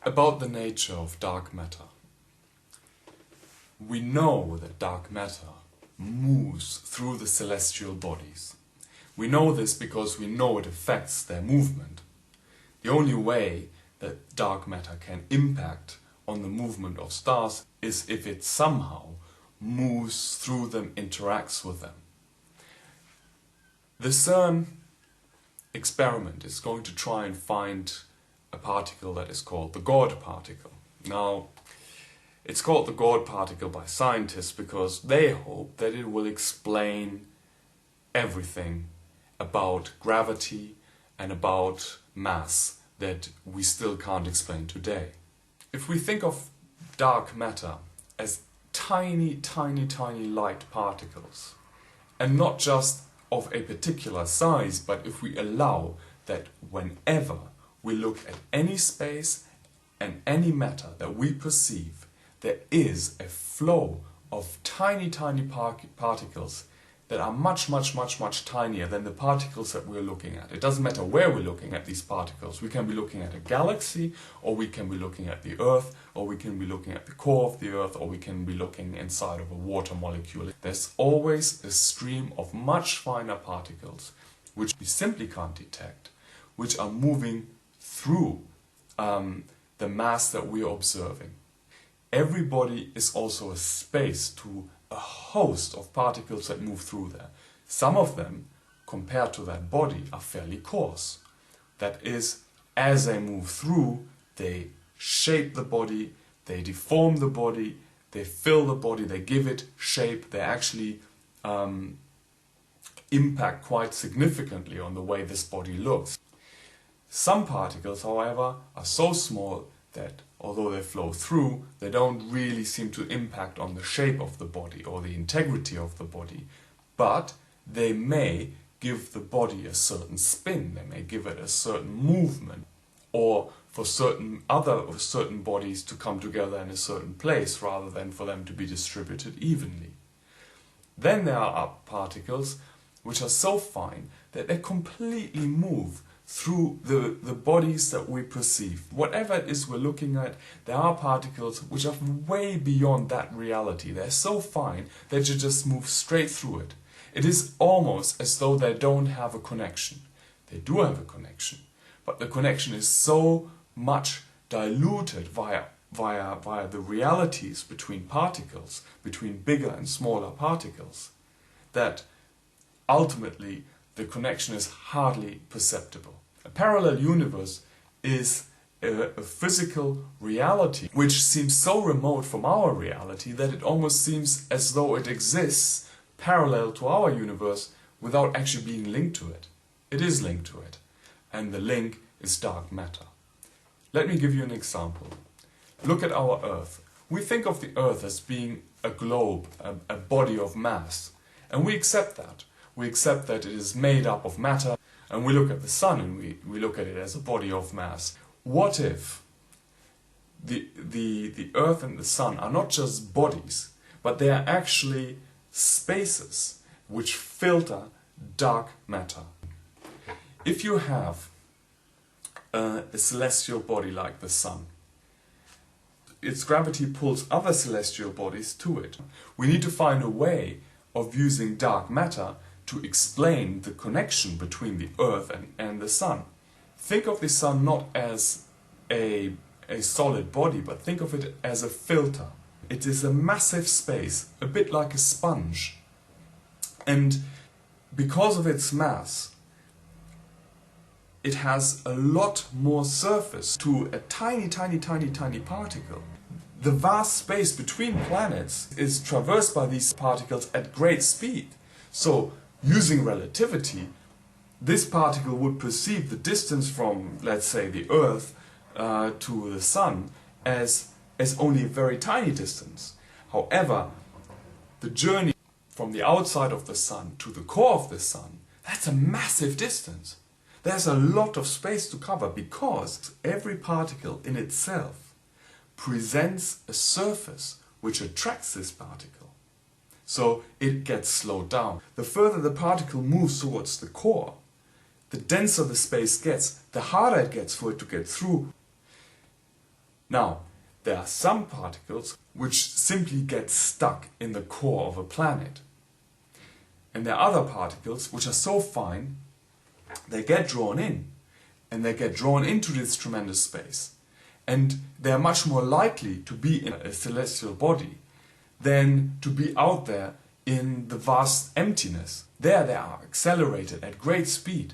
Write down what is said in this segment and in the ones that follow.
About the nature of dark matter. We know that dark matter moves through the celestial bodies. We know this because we know it affects their movement. The only way that dark matter can impact on the movement of stars is if it somehow moves through them, interacts with them. The CERN experiment is going to try and find a particle that is called the God particle. Now, it's called the God particle by scientists because they hope that it will explain everything about gravity and about mass that we still can't explain today. If we think of dark matter as tiny, tiny, tiny light particles, and not just of a particular size, but if we allow that whenever we look at any space and any matter that we perceive, there is a flow of tiny, tiny particles that are much, much, much, much tinier than the particles that we're looking at. It doesn't matter where we're looking at these particles. We can be looking at a galaxy, or we can be looking at the Earth, or we can be looking at the core of the Earth, or we can be looking inside of a water molecule. There's always a stream of much finer particles, which we simply can't detect, which are moving through the mass that we're observing. Every body is also a space to a host of particles that move through there. Some of them, compared to that body, are fairly coarse. That is, as they move through, they shape the body, they deform the body, they fill the body, they give it shape, they actually impact quite significantly on the way this body looks. Some particles, however, are so small that although they flow through, they don't really seem to impact on the shape of the body or the integrity of the body, but they may give the body a certain spin, they may give it a certain movement, or for certain bodies to come together in a certain place rather than for them to be distributed evenly. Then there are particles which are so fine that they completely move through the bodies that we perceive. Whatever it is we're looking at, there are particles which are way beyond that reality. They're so fine that you just move straight through it. It is almost as though they don't have a connection. They do have a connection, but the connection is so much diluted via the realities between particles, between bigger and smaller particles, that ultimately the connection is hardly perceptible. A parallel universe is a physical reality which seems so remote from our reality that it almost seems as though it exists parallel to our universe without actually being linked to it. It is linked to it, and the link is dark matter. Let me give you an example. Look at our Earth. We think of the Earth as being a globe, a body of mass, and we accept that. We accept that it is made up of matter, and we look at the Sun and we look at it as a body of mass. What if the Earth and the Sun are not just bodies, but they are actually spaces which filter dark matter? If you have a celestial body like the Sun, its gravity pulls other celestial bodies to it. We need to find a way of using dark matter to explain the connection between the Earth and the Sun. Think of the Sun not as a solid body, but think of it as a filter. It is a massive space, a bit like a sponge. And because of its mass, it has a lot more surface to a tiny, tiny, tiny, tiny particle. The vast space between planets is traversed by these particles at great speed. So, using relativity, this particle would perceive the distance from, let's say, the Earth to the Sun as only a very tiny distance. However, the journey from the outside of the Sun to the core of the Sun, that's a massive distance. There's a lot of space to cover because every particle in itself presents a surface which attracts this particle. So it gets slowed down. The further the particle moves towards the core, the denser the space gets, the harder it gets for it to get through. Now, there are some particles which simply get stuck in the core of a planet. And there are other particles which are so fine, they get drawn in, and they get drawn into this tremendous space. And they are much more likely to be in a celestial body than to be out there in the vast emptiness. There they are accelerated at great speed.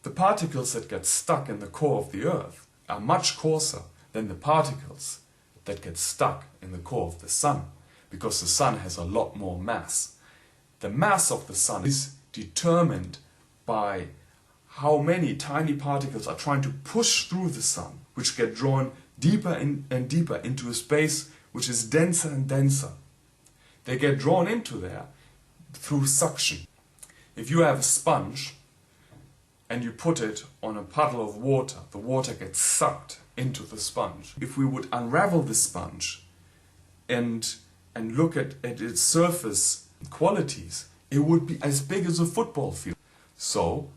The particles that get stuck in the core of the Earth are much coarser than the particles that get stuck in the core of the Sun, because the Sun has a lot more mass. The mass of the Sun is determined by how many tiny particles are trying to push through the Sun, which get drawn deeper and deeper into a space which is denser and denser. They get drawn into there through suction. If you have a sponge and you put it on a puddle of water, the water gets sucked into the sponge. If we would unravel the sponge and look at its surface qualities, it would be as big as a football field. So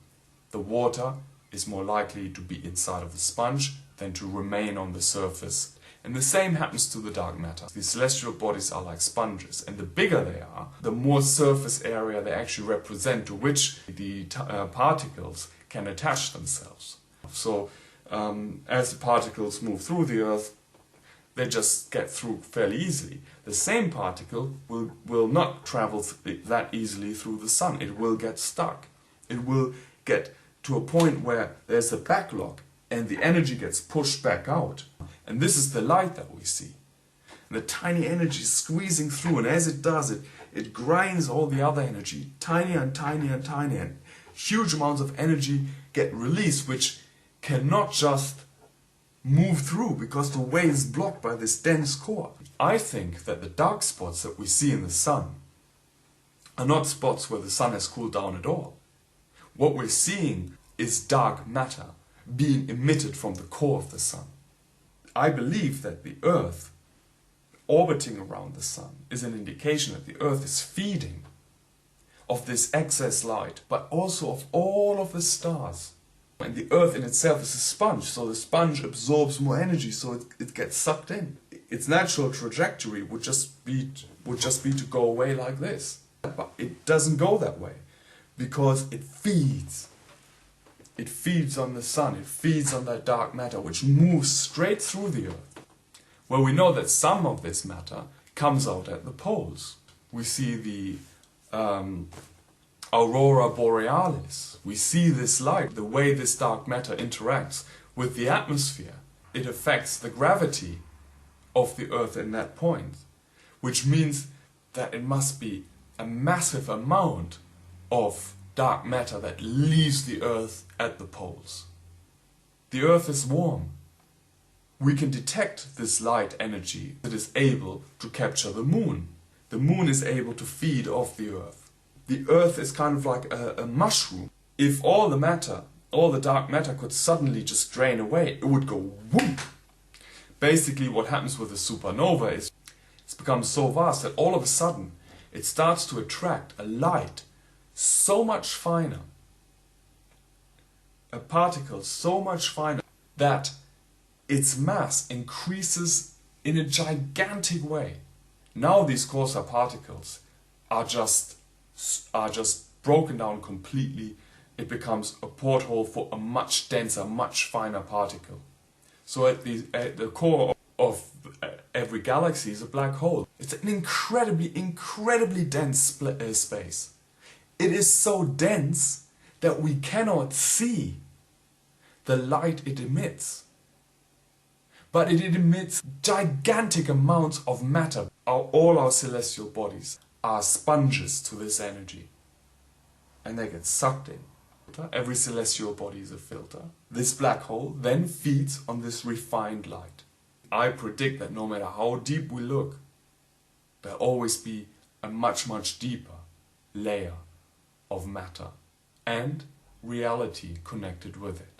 the water is more likely to be inside of the sponge than to remain on the surface. And the same happens to the dark matter. The celestial bodies are like sponges, and the bigger they are, the more surface area they actually represent to which the particles can attach themselves. So as the particles move through the Earth, they just get through fairly easily. The same particle will not travel that easily through the Sun. It will get stuck. It will get to a point where there's a backlog and the energy gets pushed back out. And this is the light that we see. And the tiny energy is squeezing through, and as it does, it grinds all the other energy, tinier and tinier and tinier. And huge amounts of energy get released, which cannot just move through because the way is blocked by this dense core. I think that the dark spots that we see in the Sun are not spots where the Sun has cooled down at all. What we're seeing is dark matter being emitted from the core of the Sun. I believe that the Earth orbiting around the Sun is an indication that the Earth is feeding of this excess light, but also of all of the stars. And the Earth in itself is a sponge, so the sponge absorbs more energy, so it gets sucked in. Its natural trajectory would just be to go away like this. But it doesn't go that way, because it feeds. It feeds on the Sun, it feeds on that dark matter, which moves straight through the Earth. Well, we know that some of this matter comes out at the poles. We see the aurora borealis. We see this light, the way this dark matter interacts with the atmosphere. It affects the gravity of the Earth in that point, which means that it must be a massive amount of dark matter that leaves the Earth at the poles. The Earth is warm. We can detect this light energy that is able to capture the Moon. The Moon is able to feed off the Earth. The Earth is kind of like a mushroom. If all the matter, all the dark matter could suddenly just drain away, it would go whoop. Basically what happens with a supernova is it's become so vast that all of a sudden it starts to attract a light so much finer, a particle so much finer, that its mass increases in a gigantic way. Now these coarser particles are just broken down completely. It becomes a porthole for a much denser, much finer particle. So at the core of every galaxy is a black hole. It's an incredibly dense space. It is so dense that we cannot see the light it emits. But it emits gigantic amounts of matter. All our celestial bodies are sponges to this energy. And they get sucked in. Every celestial body is a filter. This black hole then feeds on this refined light. I predict that no matter how deep we look, there'll always be a much deeper layer of matter and reality connected with it.